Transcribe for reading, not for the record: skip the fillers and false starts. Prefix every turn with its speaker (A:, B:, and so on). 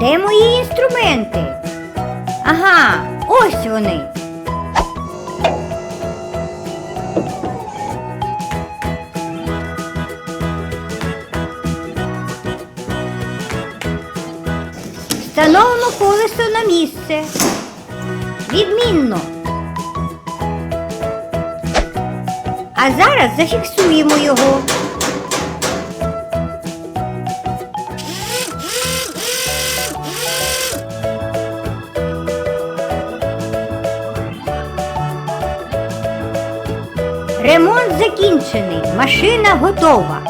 A: Де мої інструменти? Ага, ось вони. Встановимо колесо на місце. Відмінно. А зараз зафіксуємо його. Ремонт закінчений. Машина готова.